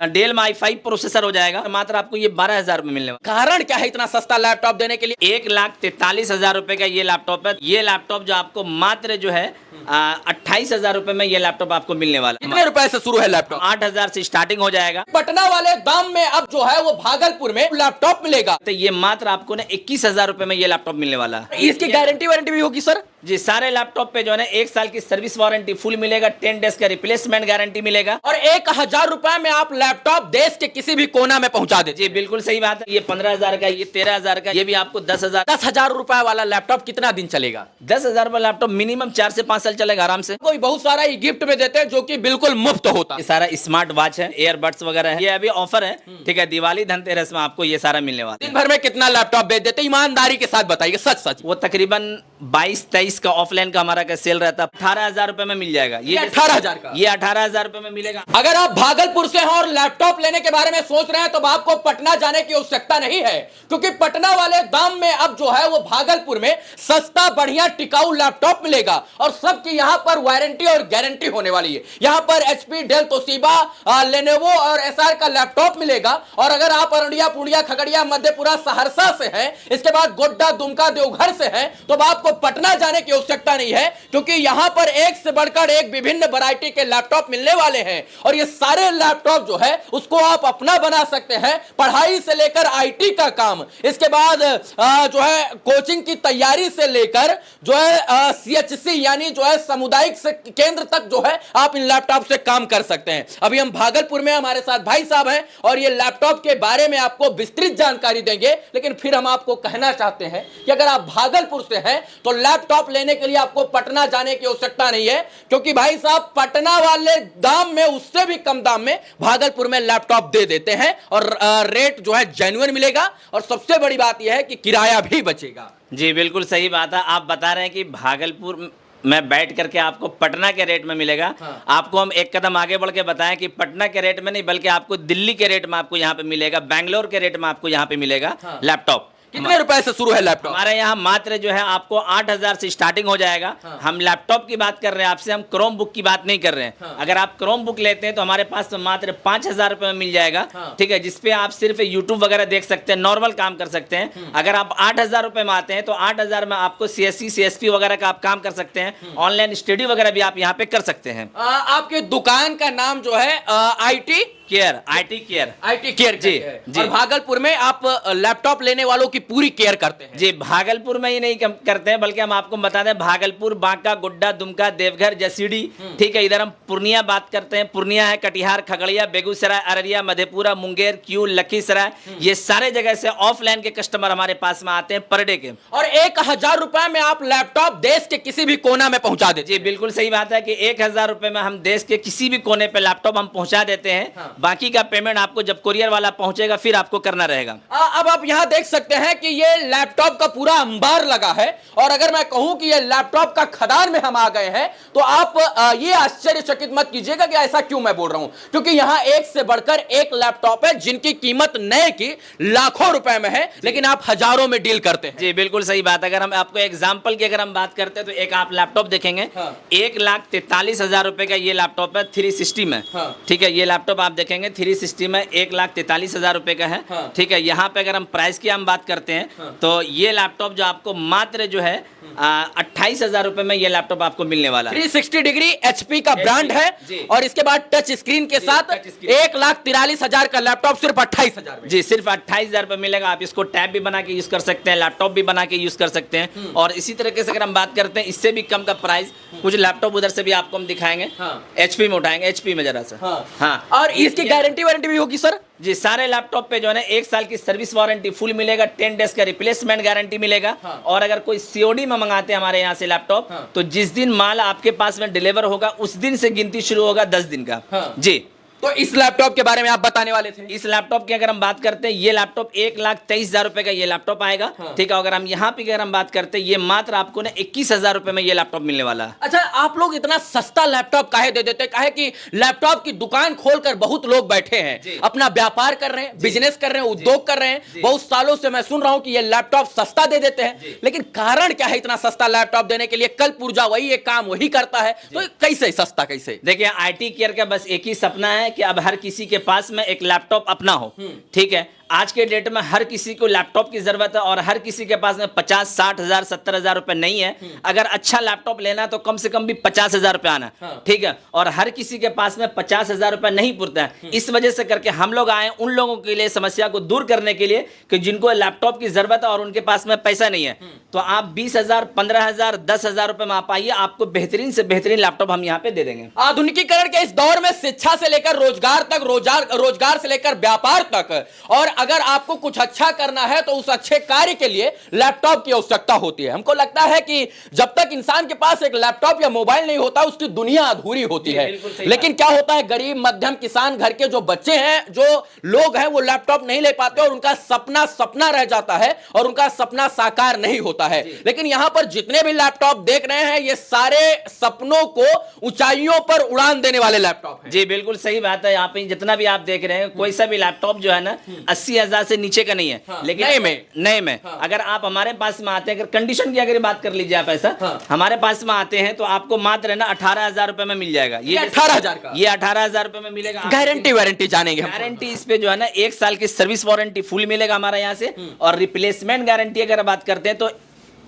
Del में i5 processor हो जाएगा, मात्र आपको ये 12,000 में मिलने वाला। कारण क्या है इतना सस्ता लैपटॉप देने के लिए? 1,43,000 रुपए का ये लैपटॉप है। ये लैपटॉप जो आपको मात्र जो है 28,000 रुपए में ये लैपटॉप आपको मिलने वाला। कितने रुपए से शुरू है लैपटॉप? 8,000 से स्टार्टिंग हो जाएगा। पटना वाले दाम में अब जो है वो भागलपुर में लैपटॉप मिलेगा। तो ये मात्र आपको ना 21,000 रुपए में ये लैपटॉप मिलने वाला है। इसकी गारंटी वारंटी भी होगी सर? जी, सारे लैपटॉप पे जो है ना 1 साल की सर्विस वारंटी फुल मिलेगा, 10 डेज का रिप्लेसमेंट गारंटी मिलेगा और 1,000 रुपए में आप लैपटॉप देश के किसी भी कोना में पहुंचा देते। जी बिल्कुल सही बात है। ये 15,000 का, ये 13,000 का, ये भी आपको 10,000। 10,000 रुपए वाला लैपटॉप कितना दिन चलेगा? 10,000 वाला लैपटॉप मिनिमम 4 से 5 साल चलेगा आराम से। कोई बहुत सारा ये गिफ्ट में देते हैं जो कि बिल्कुल मुफ्त होता ये सारा स्मार्ट वॉच है, ईयरबड्स वगैरह है। ये अभी ऑफर है, ठीक है, दिवाली धनतेरस में आपको ये सारा मिलने वाला है। दिन भर में कितना लैपटॉप बेच देते? ईमानदारी के साथ बताइए, सच सच। वो तकरीबन 22-23 का ऑफलाइन का हमारा का सेल रहता है, 18,000 रुपए में मिल जाएगा। ये 18,000 का? ये 18,000 रुपए में मिलेगा। अगर आप भागलपुर से हैं और लैपटॉप लेने के बारे में सोच रहे हैं तो आपको पटना जाने की आवश्यकता नहीं है, क्योंकि पटना वाले दाम में अब जो है वो भागलपुर में सस्ता बढ़िया टिकाऊ लैपटॉप मिलेगा और सबकी यहां पर वारंटी और गारंटी होने वाली है। यहां पर एचपी, डेल, तोशिबा, लेनोवो और एसआर का लैपटॉप मिलेगा। और अगर आप अररिया, पूर्णिया, खगड़िया, मधेपुरा, सहरसा से हैं, इसके बाद गोड्डा, दुमका, देवघर से हैं, तो आपको पटना जाने की आवश्यकता नहीं है, क्योंकि यहां पर एक से बढ़कर एक विभिन्न वैरायटी के लैपटॉप मिलने वाले हैं। और ये सारे लैपटॉप जो है उसको आप अपना बना सकते हैं, पढ़ाई से लेकर आईटी का काम, इसके बाद जो है कोचिंग की तैयारी से लेकर जो है सीएचसी यानी जो है सामुदायिक केंद्र तक जो है आप इन लैपटॉप से काम कर सकते हैं। अभी हम भागलपुर में, हमारे साथ भाई साहब हैं और ये लैपटॉप के बारे में आपको विस्तृत जानकारी देंगे। लेकिन फिर हम आपको कहना चाहते हैं कि अगर आप भागलपुर से हैं तो लैपटॉप लेने के लिए आपको पटना जाने की आवश्यकता नहीं है, क्योंकि भाई साहब पटना वाले दाम में, उससे भी कम दाम में भागलपुर में लैपटॉप दे देते हैं और रेट जो है जेन्युइन मिलेगा और सबसे बड़ी बात यह है कि किराया भी बचेगा। जी बिल्कुल सही बात है। आप बता रहे हैं कि भागलपुर में बैठ करके आपको पटना के रेट में मिलेगा। हाँ। आपको हम एक कदम आगे बढ़ के बताएं कि पटना के रेट में नहीं, बल्कि आपको दिल्ली के रेट में आपको यहाँ पे मिलेगा, बैंगलोर के रेट में आपको यहाँ पे मिलेगा। हाँ। लैपटॉप कितने रुपए से शुरू है लैपटॉप? हमारे यहाँ मात्र जो है आपको 8,000 से स्टार्टिंग हो जाएगा। हाँ। हम लैपटॉप की बात कर रहे हैं आपसे, हम क्रोम बुक की बात नहीं कर रहे हैं। हाँ। अगर आप क्रोम बुक लेते हैं तो हमारे पास तो मात्र 5,000 रुपए में मिल जाएगा। हाँ। ठीक है, जिसपे आप सिर्फ यूट्यूब वगैरह देख सकते हैं, नॉर्मल काम कर सकते हैं। अगर आप 8,000 रुपए में आते हैं तो 8,000 में आपको सीएससी, सीएसपी वगैरह का आप काम कर सकते हैं, ऑनलाइन स्टडी वगैरह भी आप यहाँ पे कर सकते हैं। आपके दुकान का नाम जो है IT care, IT care, IT care ji, और भागलपुर में आप लैपटॉप लेने वालों की पूरी केयर करते हैं। जी, भागलपुर में ही नहीं करते हैं, बल्कि हम आपको बता दें भागलपुर, बांका, गोड्डा, दुमका, देवघर, जसीडी, ठीक है, इधर हम पूर्णिया बात करते हैं। पूर्णिया है, कटिहार, खगड़िया, बेगूसराय, अररिया, मधेपुरा, मुंगेर, क्यू, लखीसराय, ये सारे जगह से ऑफलाइन के कस्टमर हमारे पास में आते हैं पर डे के। और 1,000 रुपए में आप लैपटॉप देश के किसी भी कोना में पहुंचा देते। जी बिल्कुल सही बात है कि 1,000 रुपए में हम देश के किसी भी कोने पे लैपटॉप हम पहुंचा देते हैं। हाँ। बाकी का पेमेंट आपको जब कुरियर वाला पहुंचेगा फिर आपको करना रहेगा। अब आप यहां देख सकते हैं कि ये लैपटॉप का पूरा अंबार लगा है। और अगर मैं कहूं कि ये लैपटॉप का खदान में हम आ गए हैं तो आप ये आश्चर्यचकित मत कीजिएगा कि ऐसा क्यों मैं बोल रहा हूं, क्योंकि यहां एक से बढ़कर एक लैपटॉप है जिनकी कीमत नए की लाखों रुपए में है, लेकिन आप हजारों में डील करते हैं। जी बिल्कुल सही बात। अगर हम आपको एग्जांपल की अगर हम बात करते हैं तो एक आप लैपटॉप देखेंगे। हाँ। 1,43,000 रुपए का ये लैपटॉप है 360 में। हाँ। ठीक है, ये लैपटॉप आप देखेंगे 360 में 1,43,000 रुपए का है। हाँ। ठीक है, यहाँ पे अगर हम प्राइस की हम बात करते हैं हाँ। तो ये लैपटॉप जो आपको मात्र जो है 28,000 रुपए में ये लैपटॉप आपको मिलने वाला है। 360 डिग्री एचपी का ब्रांड है जी। और इसके बाद टच स्क्रीन के साथ टच स्क्रीन। 1,43,000 का लैपटॉप सिर्फ 28,000 में। जी, सिर्फ 28,000 रुपए मिलेगा। आप इसको टैब भी बना के यूज कर सकते हैं, लैपटॉप भी बना के यूज कर सकते हैं। और इसी तरीके से अगर हम बात करते हैं इससे भी कम का प्राइस, कुछ लैपटॉप उधर से भी आपको हम दिखाएंगे। हाँ। एचपी में उठाएंगे, एचपी में जरा सा। हाँ। और इसकी गारंटी वारंटी भी होगी सर? जी, सारे लैपटॉप पे जो है ना 1 साल की सर्विस वारंटी फुल मिलेगा, 10 डेज का रिप्लेसमेंट गारंटी मिलेगा। हाँ। और अगर कोई सीओडी में मंगाते हैं हमारे यहाँ से लैपटॉप, हाँ। तो जिस दिन माल आपके पास में डिलीवर होगा उस दिन से गिनती शुरू होगा 10 दिन का। हाँ। जी, तो इस लैपटॉप के बारे में आप बताने वाले थे। इस लैपटॉप की अगर हम बात करते हैं, ये लैपटॉप 1,23,000 रुपए का ये लैपटॉप आएगा। हाँ। ठीक है, अगर हम यहाँ पे अगर हम बात करते हैं, ये मात्र आपको ना 21,000 रुपए में ये लैपटॉप मिलने वाला है। अच्छा, आप लोग इतना सस्ता लैपटॉप काहे दे देते? काहे कि लैपटॉप की दुकान खोलकर बहुत लोग बैठे हैं, अपना व्यापार कर रहे हैं, बिजनेस कर रहे हैं, उद्योग कर रहे हैं। बहुत सालों से मैं सुन रहा हूं कि ये लैपटॉप सस्ता दे देते हैं, लेकिन कारण क्या है इतना सस्ता लैपटॉप देने के लिए? कल पुर्जा वही एक काम वही करता है, तो कैसे सस्ता कैसे? देखिए, आईटी केयर का बस एक ही सपना है है कि अब हर किसी के पास में एक लैपटॉप अपना हो, ठीक है। आज के डेट में हर किसी को लैपटॉप की जरूरत है और हर किसी के पास में 50-60 हज़ार 70 हज़ार रुपए नहीं है। अगर अच्छा लैपटॉप लेना है तो कम से कम भी 50 हज़ार रुपए आना, ठीक है। और हर किसी के पास में 50 हज़ार रुपए नहीं पुरता है। इस वजह से करके हम लोग आए उन लोगों के लिए, समस्या को दूर करने के लिए, कि जिनको लैपटॉप की जरूरत है और उनके पास में पैसा नहीं है, तो आप 20 हज़ार 15 हज़ार 10 हज़ार रुपए में आप आइए, आपको बेहतरीन से बेहतरीन लैपटॉप हम यहाँ पे दे देंगे। आधुनिकीकरण के इस दौर में शिक्षा से लेकर रोजगार तक, रोजगार से लेकर व्यापार तक, और अगर आपको कुछ अच्छा करना है तो उस अच्छे कार्य के लिए लैपटॉप की आवश्यकता होती है। हमको लगता है कि जब तक इंसान के पास एक लैपटॉप या मोबाइल नहीं होता उसकी दुनिया अधूरी होती है। लेकिन क्या होता है, गरीब मध्यम किसान घर के जो बच्चे हैं, जो लोग हैं, वो लैपटॉप नहीं ले पाते और उनका सपना रह जाता है और उनका सपना साकार नहीं होता है। लेकिन यहां पर जितने भी लैपटॉप देख रहे हैं, ये सारे सपनों को ऊंचाइयों पर उड़ान देने वाले लैपटॉप हैं। जी बिल्कुल सही बात है। यहाँ पे जितना भी आप देख रहे हैं, कोई सा भी लैपटॉप जो है ना 80 हज़ार से नीचे का नहीं है। लेकिन नए में अगर आप हमारे पास में आते हैं, अगर कंडीशन की अगर बात कर लीजिए आप, ऐसा हमारे पास में आते हैं तो आपको मात्र ना 18 हज़ार रुपए में मिल जाएगा। ये 18 हज़ार का, ये 18 हज़ार रुपए में मिलेगा। गारंटी वारंटी जानेंगे, गारंटी इस पे जो है ना 1 साल की सर्विस वारंटी फुल मिलेगा हमारे यहाँ से, और रिप्लेसमेंट गारंटी अगर बात करते हैं तो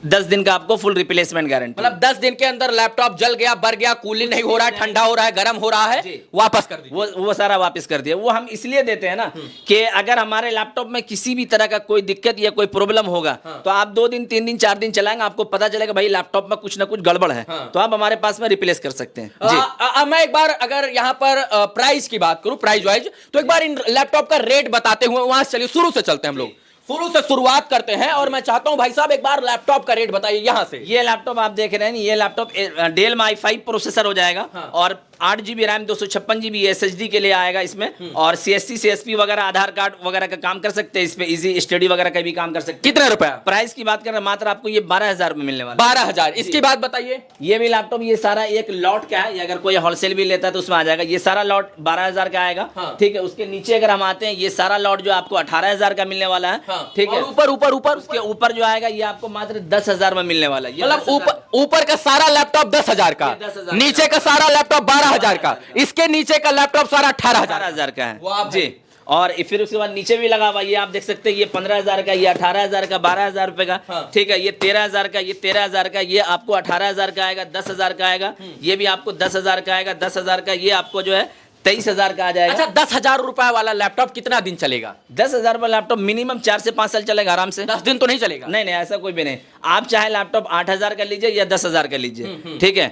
10 दिन का आपको फुल रिप्लेसमेंट गारंटी। मतलब 10 दिन के अंदर लैपटॉप जल गया, बर गया, कूलिंग नहीं हो रहा है, ठंडा हो रहा है, गर्म हो रहा है, वापस कर दीजिए। वो सारा वापस कर दिया। वो हम इसलिए देते हैं ना कि अगर हमारे लैपटॉप में किसी भी तरह का कोई दिक्कत या कोई प्रॉब्लम होगा तो आप 2 दिन 3 दिन 4 दिन चलाएंगे, आपको पता चलेगा भाई लैपटॉप में कुछ ना कुछ गड़बड़ है, तो आप हमारे पास में रिप्लेस कर सकते हैं। जी मैं एक बार अगर यहाँ पर प्राइस की बात करूं, प्राइस वाइज, तो एक बार इन लैपटॉप का रेट बताते हुए वहां से चलिए, शुरू से चलते हैं हम लोग, शुरू से शुरुआत करते हैं। और मैं चाहता हूं भाई साहब एक बार लैपटॉप का रेट बताइए यहां से। ये लैपटॉप आप देख रहे हैं, ये लैपटॉप डेल में i5 प्रोसेसर हो जाएगा, और 8 GB रैम 256 GB SSD के लिए आएगा इसमें, और CSC CSP वगैरह आधार कार्ड वगैरह का काम कर सकते हैं, इस पे इजी स्टडी वगैरह का भी काम कर सकते हैं। कितने रुपए? प्राइस की बात करें मात्र आपको ये 12 हज़ार में मिलने वाला। 12 हज़ार। इसकी बात बताइए। ये भी लैपटॉप, ये सारा एक लॉट का है, अगर कोई होलसेल भी लेता है तो उसमें आ जाएगा। ये सारा लॉट 12 हज़ार का आएगा, ठीक है। उसके नीचे अगर हम आते हैं, ये सारा लॉट जो आपको 18 हज़ार का मिलने वाला है, ठीक है। ऊपर उसके ऊपर जो आएगा ये आपको मात्र 10 हज़ार में मिलने वाला है। मतलब ऊपर का सारा लैपटॉप 10 हज़ार का, नीचे का सारा लैपटॉप 12 हज़ार का, इसके नीचे का लैपटॉप सारा 18 हज़ार का है जी। और फिर उसके बाद नीचे भी लगा हुआ, ये आप देख सकते हैं, ये 15 हज़ार का, ये 18 हज़ार का, 12 हज़ार रुपए का, ठीक है। ये 13 हज़ार का, ये 13 हज़ार का, ये आपको 18 हज़ार का आएगा, 10 हज़ार का आएगा, ये भी आपको 10 हज़ार का आएगा, 10 हज़ार का, ये आपको जो है 23 हज़ार का आ जाएगा। अच्छा, 10 हज़ार रुपए वाला लैपटॉप कितना दिन चलेगा? 10 हज़ार वाला लैपटॉप मिनिमम 4 से 5 साल चलेगा आराम से। 10 दिन तो नहीं चलेगा? नहीं, ऐसा कोई भी नहीं। आप चाहे लैपटॉप 8 हज़ार का लीजिए या 10 हज़ार का लीजिए, ठीक है,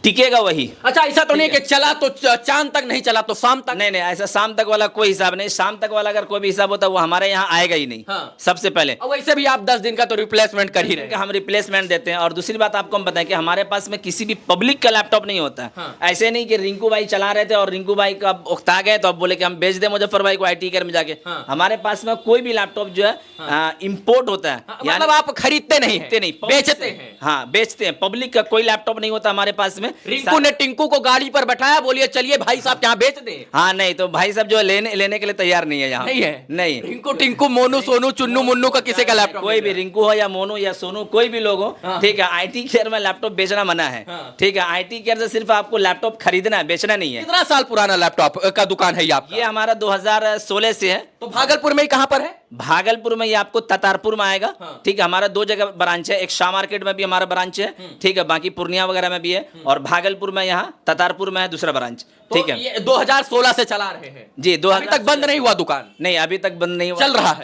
टिकेगा वही। अच्छा, ऐसा तो नहीं कि चला तो चांद तक, नहीं चला तो शाम तक? नहीं, ऐसा शाम तक वाला कोई हिसाब नहीं। शाम तक वाला अगर कोई भी हिसाब होता है वो हमारे यहाँ आएगा ही नहीं। सबसे पहले वैसे भी आप 10 दिन का तो रिप्लेसमेंट कर ही रहे हैं। हम रिप्लेसमेंट देते हैं। और दूसरी बात आपको हम बताएं कि हमारे पास में किसी भी पब्लिक का लैपटॉप नहीं होता। ऐसे नहीं कि रिंकू भाई चला रहे थे और रिंकू भाई का उकता गए तो अब बोले कि हम बेच दें मुजफ्फर भाई को IT केयर में जाके। हमारे पास में कोई भी लैपटॉप जो है इंपोर्ट होता है, मतलब आप खरीदते नहीं हैं, बेचते हैं। हाँ, बेचते हैं। पब्लिक का कोई लैपटॉप नहीं होता हमारे पास में। रिंकू ने टिंकू को गाड़ी पर बैठाया, बोलिए चलिए भाई साहब यहाँ बेच दें। हाँ, नहीं तो भाई साहब जो लेने के लिए तैयार नहीं है यहाँ। नहीं है? नहीं। रिंकू टिंकू मोनू सोनू चुन्नू मुन्नू का किसी का लैपटॉप, कोई भी रिंकू हो या मोनू या सोनू, कोई भी लोग हो, ठीक है, IT केयर में लैपटॉप बेचना मना है, ठीक है। IT केयर से सिर्फ आपको लैपटॉप खरीदना है, बेचना नहीं है। कितना साल पुराना लैपटॉप का दुकान है ये आपका? ये हमारा 2016 से है। तो भागलपुर में ही कहां पर है? भागलपुर में ये आपको ततारपुर में आएगा, ठीक है। हमारा 2 जगह ब्रांच है, एक शाह मार्केट में भी हमारा ब्रांच है, ठीक है, बाकी पूर्णिया वगैरह में भी है, और भागलपुर में यहाँ ततारपुर में है दूसरा ब्रांच, ठीक है। ये 2016 से चला रहे हैं जी। 2000 तक बंद नहीं हुआ दुकान? नहीं, अभी तक बंद नहीं हुआ,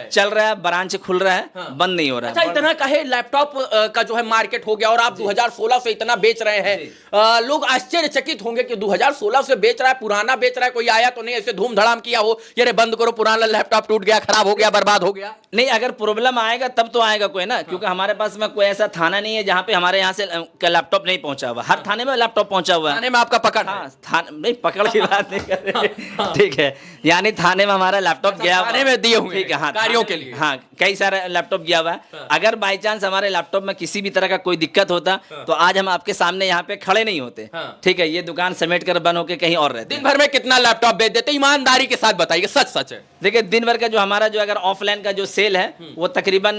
चल रहा है, ब्रांच खुल रहा है, बंद नहीं हो रहा है। अच्छा, इतना कहे लैपटॉप का जो है मार्केट हो गया और आप 2016 से इतना बेच रहे हैं, लोग आश्चर्यचकित होंगे कि 2016 से बेच रहा है, पुराना बेच रहा है, कोई आया तो नहीं ऐसे धूम धड़ाम किया हो, ये बंद करो, पुराना लैपटॉप टूट गया, खराब हो गया, बर्बाद हो गया? नहीं, अगर प्रॉब्लम आएगा तब तो आएगा कोई ना, क्योंकि हमारे पास में कोई ऐसा थाना नहीं है जहाँ पे हमारे यहाँ से लैपटॉप नहीं पहुंचा हुआ। हर थाने में लैपटॉप पहुंचा हुआ है। थाने में आपका पकड़? नहीं, पकड़ की बात नहीं कर रहे, ठीक है, यानी थाने में हमारा लैपटॉप गया, थाने में दिए हुए, ठीक है, हाँ, कार्यों के लिए। हाँ, कई सारे लैपटॉप गया हुआ है। अगर बाई चांस हमारे लैपटॉप में किसी भी तरह का कोई दिक्कत होता तो आज हम आपके सामने यहाँ पे खड़े नहीं होते, ठीक है। ये दुकान समेट कर बंद होकर कहीं और रहते। दिन भर में कितना लैपटॉप बेच देते, ईमानदारी के साथ बताइए, सच है। देखिए, दिन भर का जो हमारा जो अगर ऑफलाइन का जो सेल है वो तकरीबन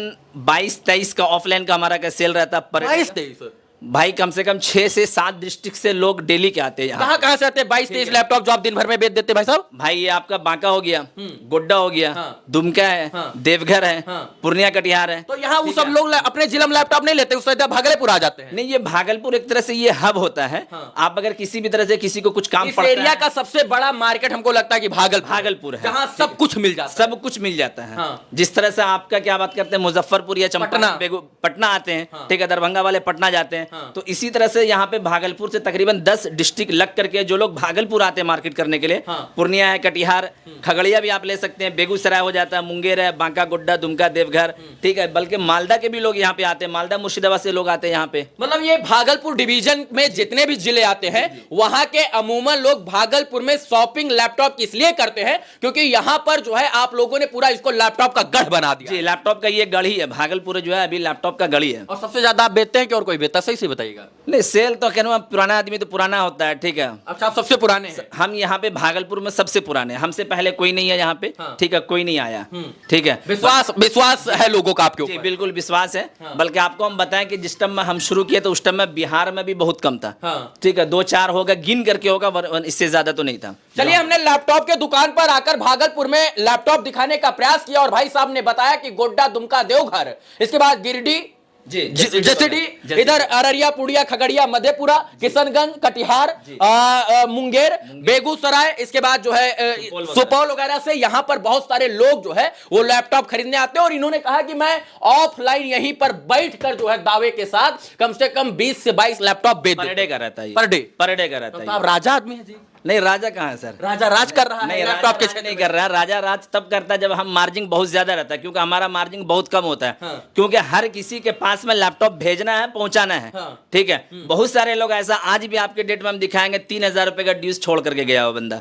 22-23 का ऑफलाइन का हमारा का सेल रहता है। 22-23? भाई कम से कम 6 से 7 डिस्ट्रिक्ट से लोग डेली के आते हैं यहाँ। कहाँ कहाँ से आते हैं 22-23 लैपटॉप जो आप दिन भर में बेच देते हैं भाई साहब? भाई ये आपका बांका हो गया, गोड्डा हो गया, हाँ। दुमका है, हाँ। देवघर है, हाँ। पूर्णिया कटिहार है। तो यहाँ वो सब लोग अपने जिला में लैपटॉप नहीं लेते, उस सीधा भागलपुर आ जाते हैं। नहीं, ये भागलपुर एक तरह से ये हब होता है। हाँ। आप अगर किसी भी तरह से किसी को कुछ काम इस पड़ता एरिया है, का सबसे बड़ा मार्केट हमको लगता है कि भागलपुर है, जहाँ सब कुछ मिल जाता है। सब कुछ मिल जाता है। हाँ। जिस तरह से आपका क्या बात करते हैं मुजफ्फरपुर या चंपारण, पटना आते हैं, हाँ। ठीक है, दरभंगा वाले पटना जाते हैं। हाँ। तो इसी तरह से यहाँ पे भागलपुर से तकरीबन 10 डिस्ट्रिक्ट लग करके जो लोग भागलपुर आते हैं मार्केट करने के लिए। हाँ। पूर्णिया है, कटिहार, खगड़िया भी आप ले सकते हैं, बेगूसराय हो जाता है, मुंगेर है, बांका, गोड्डा, दुमका, देवघर, ठीक है, बल्कि मालदा के भी लोग यहाँ पे आते हैं, मालदा मुर्शिदाबाद से लोग आते हैं यहाँ पे। मतलब ये भागलपुर डिवीजन में जितने भी जिले आते हैं वहां के अमूमन लोग भागलपुर में शॉपिंग लैपटॉप इसलिए करते हैं क्योंकि यहाँ पर जो है आप लोगों ने पूरा इसको लैपटॉप का गढ़ बना दिया। जी, लैपटॉप का ये गढ़ी है, भागलपुर जो है अभी लैपटॉप का गढ़ी है। और सबसे ज्यादा आप बेचते हैं कि और कोई बेचता? सही से बताइएगा। नहीं, सेल तो कहना पुराना आदमी तो पुराना होता है, ठीक है। अच्छा, आप सबसे पुराने हैं? हम यहाँ पे भागलपुर में सबसे पुराने, हमसे पहले कोई नहीं है यहाँ पे। हाँ। ठीक है, कोई नहीं आया, ठीक है। विश्वास है लोगों का आपके जी ऊपर? बिल्कुल विश्वास है। हाँ। बल्कि आपको हम बताएं कि जिस टाइम में हम शुरू किए तो उस टाइम में बिहार में भी बहुत कम था। हाँ। ठीक है, 2-4 होगा, गिन करके होगा, इससे ज्यादा तो नहीं था। चलिए, हमने लैपटॉप के दुकान पर आकर भागलपुर में लैपटॉप दिखाने का प्रयास किया और भाई साहब ने बताया कि गोड्डा, दुमका, देवघर, इसके बाद गिरिडीह, जी, जसीडीह, इधर अररिया, पुड़िया, खगड़िया, मधेपुरा, किशनगंज, कटिहार, मुंगेर, बेगूसराय, इसके बाद जो है सुपौल वगैरह से यहाँ पर बहुत सारे लोग जो है वो लैपटॉप खरीदने आते हैं। और इन्होंने कहा कि मैं ऑफलाइन यहीं पर बैठकर जो है दावे के साथ कम से कम 20 से 22 लैपटॉप बेच पर डे का रहता है, पर डे का रहता तो है। आप राजा आदमी हैं जी? नहीं, राजा कहाँ है सर? राजा राज कर रहा है नहीं, लैपटॉप के राजा नहीं कर रहा है। राजा राज तब करता है जब हम मार्जिन बहुत ज्यादा रहता है, क्योंकि हमारा मार्जिन बहुत कम होता है। हाँ। क्योंकि हर किसी के पास में लैपटॉप भेजना है, पहुंचाना है। हाँ। ठीक है, बहुत सारे लोग ऐसा आज भी आपके डेट में हम दिखाएंगे 3000 रुपए का ड्यूज छोड़ करके गया वो बंदा।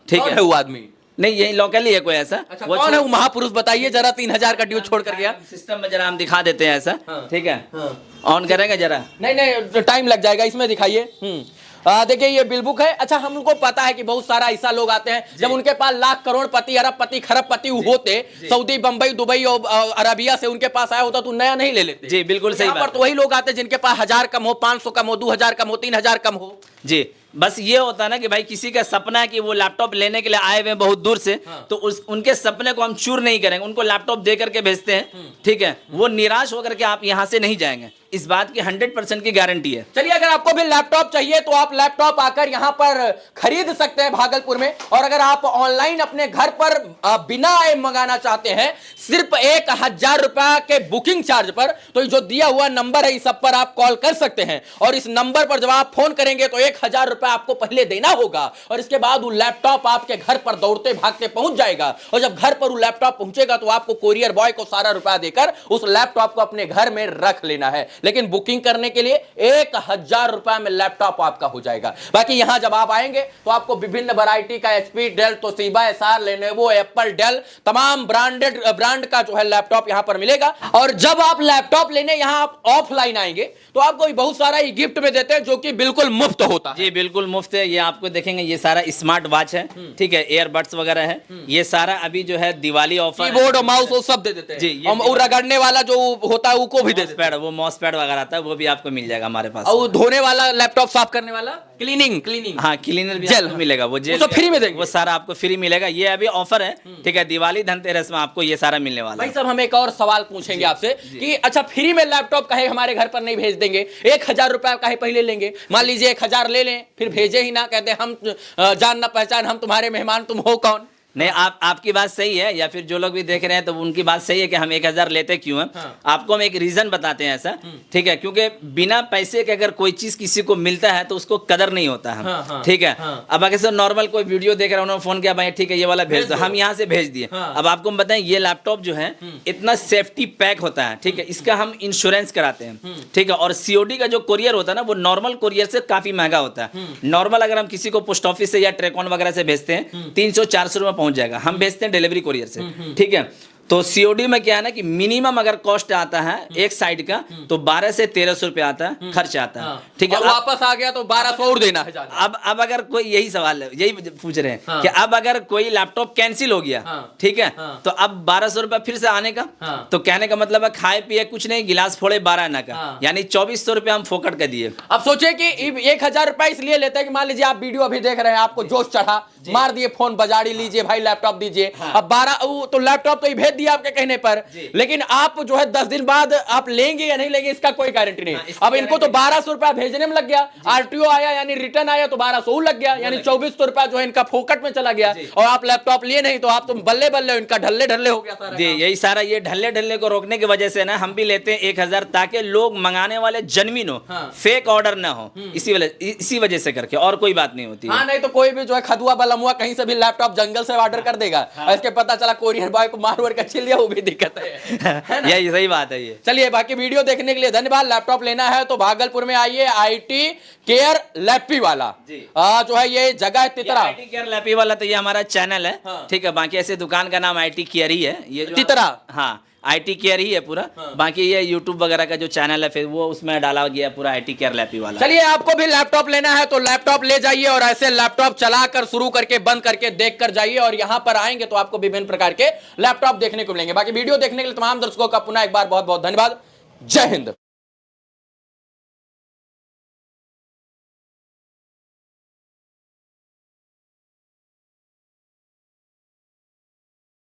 ठीक कौन है, है वो आदमी? नहीं यही लोकल ही है कोई ऐसा। अच्छा, कौन है वो महापुरुष? बताइए जरा। 3000 का ड्यूज छोड़ कर गया। सिस्टम में जरा हम दिखा देते हैं ऐसा। हाँ। ठीक है, हाँ। ऑन करेंगे जरा। नहीं, टाइम लग जाएगा, इसमें दिखाइए। देखिए, ये बिल बुक है। अच्छा, हमको पता है कि बहुत सारा ऐसा लोग आते हैं जब उनके पास लाख, करोड़पति, अरबपति, खरबपति होते, सऊदी, बंबई, दुबई और अरबिया से उनके पास आया होता तो नया नहीं ले लेते। जी बिल्कुल सही यहाँ बात पर तो वही लोग आते हैं जिनके पास 1000 कम हो, 500 कम हो, 2000 कम हो, 3000 कम हो। जी, बस ये होता है ना कि भाई किसी का सपना है कि वो लैपटॉप लेने के लिए आए हुए हैं बहुत दूर से। हाँ। तो उनके सपने को हम चूर नहीं करेंगे, उनको लैपटॉप दे करके भेजते हैं। ठीक है, वो निराश होकर के आप यहाँ से नहीं जाएंगे, इस बात की 100% की गारंटी है। चलिए, अगर आपको भी लैपटॉप चाहिए तो आप लैपटॉप आकर यहाँ पर खरीद सकते हैं भागलपुर में। और अगर आप ऑनलाइन अपने घर पर बिना आए मंगाना चाहते हैं सिर्फ 1000 रुपया के बुकिंग चार्ज पर, तो जो दिया हुआ नंबर है इस सब पर आप कॉल कर सकते हैं। और इस नंबर पर जब आप फोन करेंगे तो 1000 रुपया आपको पहले देना होगा और इसके बाद वो लैपटॉप आपके घर पर दौड़ते भागते पहुंच जाएगा। और जब घर पर वो लैपटॉप पहुंचेगा तो आपको कोरियर बॉय को सारा रुपया देकर उस लैपटॉप को अपने घर में रख लेना है। लेकिन बुकिंग करने के लिए 1000 रुपया में लैपटॉप आपका हो जाएगा। बाकी यहां जब आप आएंगे तो आपको विभिन्न वैरायटी का HP, Dell, Toshiba, Acer, Lenovo, Apple, Dell, तमाम ब्रांड का जो है लैपटॉप यहां पर मिलेगा। और जब आप लैपटॉप लेने यहां आप ऑफलाइन आएंगे तो आपको बहुत सारा गिफ्ट में देते हैं जो कि बिल्कुल मुफ्त होता है। जी बिल्कुल मुफ्त है। ये आपको देखेंगे, ये सारा स्मार्ट वॉच है, ठीक है, एयरबड्स वगैरह है, ये सारा अभी जो है दिवाली ऑफर, कीबोर्ड और माउस वो सब दे देते हैं। जी, और रगड़ने वाला जो होता है वो भी दे देते हैं। वो माउस पैड वगैरह आता है, वो भी आपको मिल जाएगा हमारे पास। और धोने वाला, लैपटॉप साफ करने वाला, क्लीनिंग, हाँ, क्लीनर भी जेल आपको मिलेगा, वो जेल सब फ्री में देंगे। वो सारा आपको फ्री मिलेगा। ये अभी ऑफर है, ठीक है, दिवाली धनतेरस में आपको ये सारा मिलने वाला भाई है। साहब, हम एक और सवाल पूछेंगे आपसे कि अच्छा, फ्री में लैपटॉप काहे हमारे घर पर नहीं भेज देंगे? 1000 रुपया काहे पहले लेंगे? मान लीजिए 1000 ले लें, फिर भेजे ही ना, कहते हम जान ना पहचान, हम तुम्हारे मेहमान, तुम हो कौन? नहीं, आपकी बात सही है, या फिर जो लोग भी देख रहे हैं तो उनकी बात सही है कि हम 1000 लेते क्यों हैं। हाँ। आपको हम एक रीजन बताते हैं ऐसा, ठीक है, क्योंकि बिना पैसे के अगर कोई चीज किसी को मिलता है तो उसको कदर नहीं होता है। हाँ। ठीक है, हाँ। अब अगर नॉर्मल कोई वीडियो देख रहा है, उन्होंने फोन किया, भाई ठीक है ये वाला भेज दो, हम यहाँ से भेज दिए। हाँ। अब आपको हम बताएं, ये लैपटॉप जो है इतना सेफ्टी पैक होता है, ठीक है, इसका हम इंश्योरेंस कराते हैं, ठीक है, और सीओडी का जो कोरियर होता है ना, वो नॉर्मल कोरियर से काफी महंगा होता है। नॉर्मल अगर हम किसी को पोस्ट ऑफिस से या ट्रेकॉन वगैरह से भेजते हैं 300-400 रुपये पहुंच जाएगा, हम भेजते हैं डिलीवरी कोरियर से, ठीक है। तो सीओडी में क्या है ना कि मिनिमम अगर कॉस्ट आता है एक साइड का तो 12 से 1300 रुपया आता है, खर्च आता है। ठीक है, और वापस आ गया तो 1200 और देना है ज्यादा। अब अगर कोई, यही सवाल है, यही पूछ रहे हैं कि अब अगर कोई लैपटॉप कैंसिल हो गया, ठीक है, तो अब 1200 रुपया फिर से आने का। तो कहने का मतलब है खाए पिए कुछ नहीं, गिलास फोड़े 12 आना का, यानी 2400 रुपया हम फोकट का दिए। अब सोचे कि 1000 रुपया इसलिए लेते हैं कि मान लीजिए आप वीडियो अभी देख रहे हैं, आपको जोश चढ़ा, मार दिए फोन, बजाड़ी लीजिए भाई लैपटॉप दीजिए। अब 12 तो लैपटॉप तो भेज दिया आपके कहने पर, लेकिन आप जो है 10 दिन बाद आप लेंगे या नहीं लेंगे इसका कोई गारंटी नहीं। अब इनको तो 1200 रुपया भेजने में लग गया, आरटीओ आया यानी रिटर्न आया तो 1200 लग गया, यानी 2400 रुपया जो है इनका फोकट में चला गया। और आप लैपटॉप लिए नहीं तो आप तो बल्ले बल्ले इनका ढल्ले ढल्ले हो गया सारा। जी, यही सारा ये ढल्ले ढल्ले को रोकने की वजह से ना हम भी लेते हैं 1000, ताकि लोग मंगाने वाले जेन्युइन हो, फेक ऑर्डर ना हो, इसी वजह से करके, और कोई बात नहीं होती है। हाँ, नहीं तो कोई भी जो है खदुआ बलमुआ कहीं से भी लैपटॉप जंगल से ऑर्डर कर देगा, इसके पता चला कोरियर बॉय को मार का छिल लिया, वो भी दिक्कत है। यही सही बात है ये। चलिए, बाकी वीडियो देखने के लिए धन्यवाद। लैपटॉप लेना है तो भागलपुर में आइए, आईटी केयर लैपी वाला जो है ये जगह है तितरा। आईटी केयर लैपी वाला तो ये हमारा चैनल है, ठीक है। बाकी ऐसे दुकान का नाम आईटी केयर ही है, ये जो तितरा, हाँ आईटी केयर ही है पूरा। बाकी ये यूट्यूब वगैरह का जो चैनल है फिर वो उसमें डाला गया पूरा आईटी केयर लैपी वाला। चलिए, आपको भी लैपटॉप लेना है तो लैपटॉप ले जाइए और ऐसे लैपटॉप चलाकर शुरू करके बंद करके देख कर जाइए, और यहाँ पर आएंगे तो आपको विभिन्न प्रकार के लैपटॉप देखने को मिलेंगे। बाकी वीडियो देखने के लिए तमाम दर्शकों का पुनः एक बार बहुत बहुत धन्यवाद। जय हिंद।